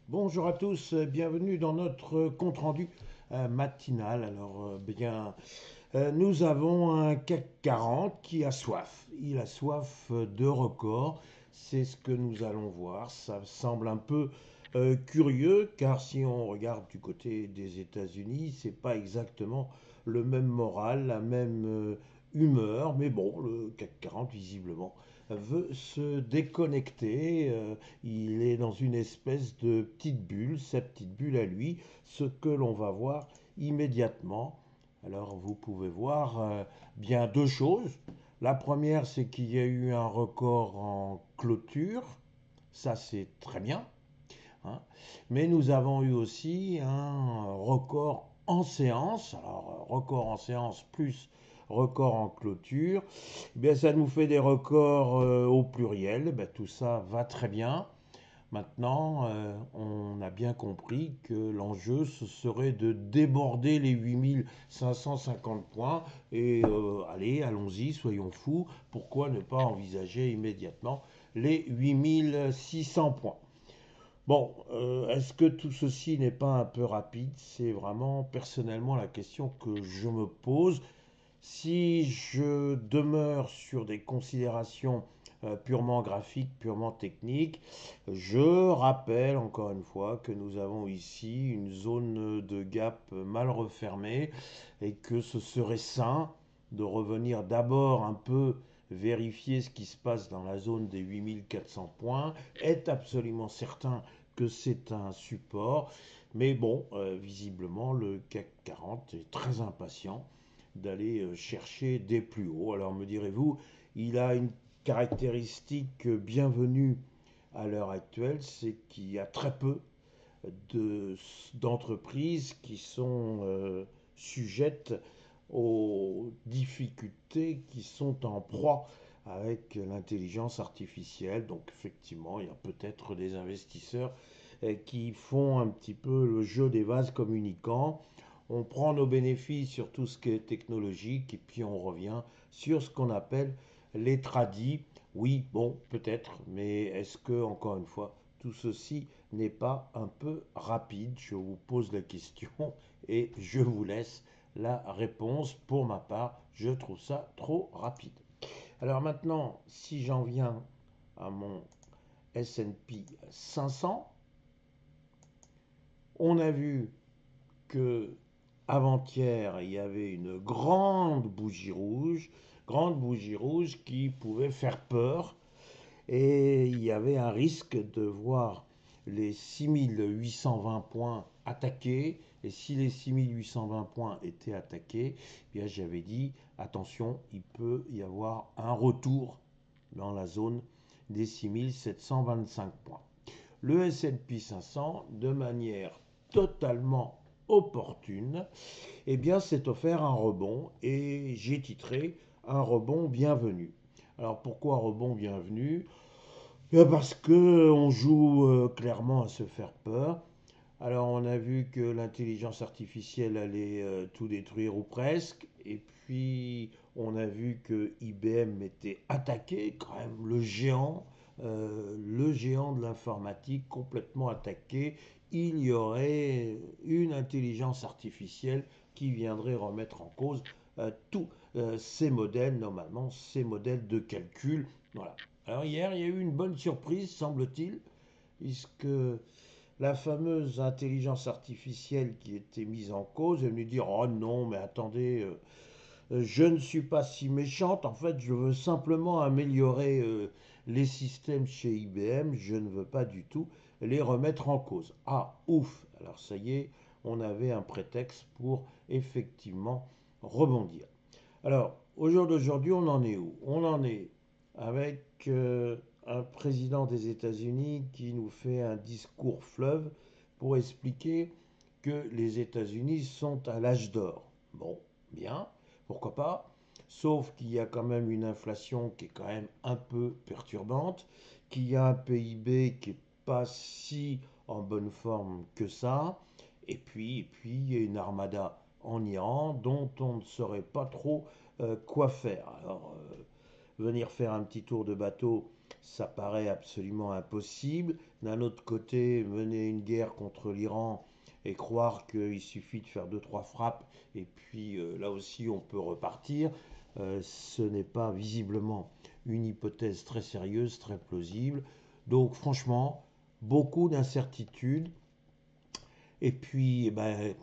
Bonjour à tous, bienvenue dans notre compte-rendu matinal. Nous avons un CAC 40 qui a soif. Il a soif de records. C'est ce que nous allons voir. Ça semble un peu curieux car si on regarde du côté des États-Unis, c'est pas exactement le même moral, la même humeur. Mais bon, le CAC 40 visiblement veut se déconnecter. Il est dans une espèce de petite bulle, sa petite bulle à lui, ce que l'on va voir immédiatement. Alors vous pouvez voir bien deux choses. La première, c'est qu'il y a eu un record en clôture. Ça, c'est très bien, hein. Mais nous avons eu aussi un record en séance. Alors, record en séance plus record en clôture. Eh bien, ça nous fait des records au pluriel. Eh bien, tout ça va très bien. Maintenant, on a bien compris que l'enjeu, ce serait de déborder les 8550 points. Et allez, allons-y, soyons fous. Pourquoi ne pas envisager immédiatement les 8600 points? Bon, est-ce que tout ceci n'est pas un peu rapide? C'est vraiment personnellement la question que je me pose. Si je demeure sur des considérations purement graphiques, purement techniques, je rappelle encore une fois que nous avons ici une zone de gap mal refermée et que ce serait sain de revenir d'abord un peu vérifier ce qui se passe dans la zone des 8400 points, est absolument certain que c'est un support, mais bon, visiblement le CAC 40 est très impatient d'aller chercher des plus hauts. Alors me direz-vous, il a une caractéristique bienvenue à l'heure actuelle, c'est qu'il y a très peu d'entreprises qui sont sujettes aux difficultés qui sont en proie avec l'intelligence artificielle. Donc effectivement, il y a peut-être des investisseurs qui font un petit peu le jeu des vases communicants. On prend nos bénéfices sur tout ce qui est technologique et puis on revient sur ce qu'on appelle les tradis. Oui, bon, peut-être, mais est-ce que, encore une fois, tout ceci n'est pas un peu rapide? Je vous pose la question et je vous laisse la réponse. Pour ma part, je trouve ça trop rapide. Alors maintenant, si j'en viens à mon S&P 500, on a vu que avant-hier, il y avait une grande bougie rouge qui pouvait faire peur et il y avait un risque de voir les 6820 points attaqués. Et si les 6820 points étaient attaqués, eh bien j'avais dit attention, il peut y avoir un retour dans la zone des 6725 points. Le S&P 500, de manière totalement opportune, eh bien, s'est offert un rebond et j'ai titré un rebond bienvenu. Alors pourquoi rebond bienvenu? Parce que on joue clairement à se faire peur. Alors on a vu que l'intelligence artificielle allait tout détruire ou presque. Et puis on a vu que IBM était attaqué, quand même le géant de l'informatique complètement attaqué. Il y aurait une intelligence artificielle qui viendrait remettre en cause tous ces modèles, normalement ces modèles de calcul. Voilà. Alors hier, il y a eu une bonne surprise, semble-t-il, puisque la fameuse intelligence artificielle qui était mise en cause est venue dire oh non, mais attendez, je ne suis pas si méchante, en fait, je veux simplement améliorer les systèmes chez IBM, je ne veux pas du tout les remettre en cause. Ah, ouf, alors ça y est, on avait un prétexte pour effectivement rebondir. Alors, au jour d'aujourd'hui, on en est où? On en est avec un président des États-Unis qui nous fait un discours fleuve pour expliquer que les États-Unis sont à l'âge d'or. Bon, bien, pourquoi pas? Sauf qu'il y a quand même une inflation qui est quand même un peu perturbante, qu'il y a un PIB qui n'est pas si en bonne forme que ça, et puis il y a une armada en Iran dont on ne saurait pas trop quoi faire. Alors, venir faire un petit tour de bateau, ça paraît absolument impossible. D'un autre côté, mener une guerre contre l'Iran et croire qu'il suffit de faire deux, trois frappes et puis là aussi on peut repartir, ce n'est pas visiblement une hypothèse très sérieuse, très plausible. Donc franchement, beaucoup d'incertitudes. Et puis, eh ben,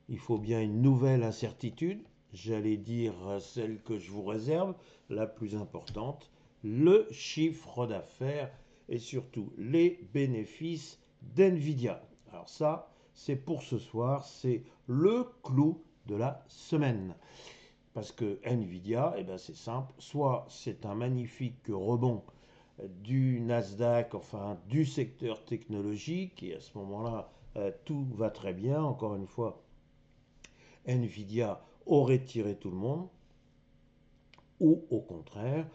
il faut bien une nouvelle incertitude, j'allais dire celle que je vous réserve, la plus importante, le chiffre d'affaires et surtout les bénéfices d'NVIDIA. Alors ça, c'est pour ce soir, c'est le clou de la semaine. Parce que Nvidia, eh ben c'est simple, soit c'est un magnifique rebond du Nasdaq, enfin du secteur technologique, et à ce moment-là, tout va très bien. Encore une fois, Nvidia aurait tiré tout le monde, ou au contraire,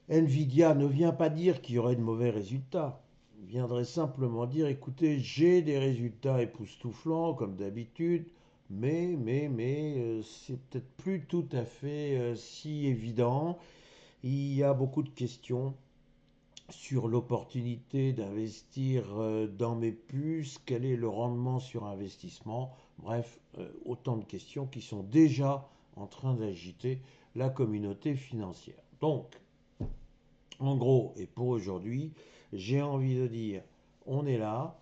Nvidia ne vient pas dire qu'il y aurait de mauvais résultats. Il viendrait simplement dire, écoutez, j'ai des résultats époustouflants comme d'habitude, mais, c'est peut-être plus tout à fait si évident. Il y a beaucoup de questions sur l'opportunité d'investir dans mes puces, quel est le rendement sur investissement, bref, autant de questions qui sont déjà en train d'agiter la communauté financière. Donc, en gros, et pour aujourd'hui, j'ai envie de dire, on est là,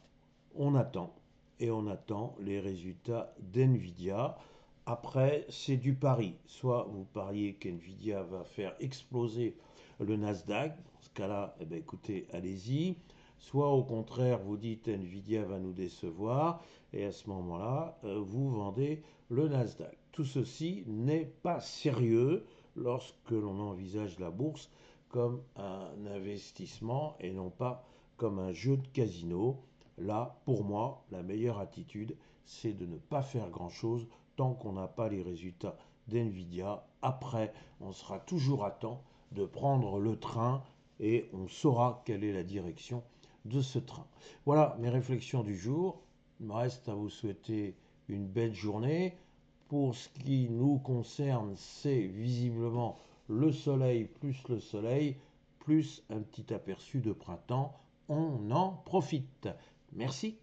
on attend, et on attend les résultats d'NVIDIA. Après, c'est du pari. Soit vous pariez qu'NVIDIA va faire exploser le Nasdaq, dans ce cas-là, eh ben, écoutez, allez-y. Soit au contraire, vous dites NVIDIA va nous décevoir, et à ce moment-là, vous vendez le Nasdaq. Tout ceci n'est pas sérieux lorsque l'on envisage la bourse comme un investissement et non pas comme un jeu de casino. Là, pour moi, la meilleure attitude, c'est de ne pas faire grand-chose tant qu'on n'a pas les résultats d'NVIDIA. Après, on sera toujours à temps de prendre le train et on saura quelle est la direction de ce train. Voilà mes réflexions du jour. Il me reste à vous souhaiter une belle journée. Pour ce qui nous concerne, c'est visiblement le soleil, plus un petit aperçu de printemps. On en profite. Merci.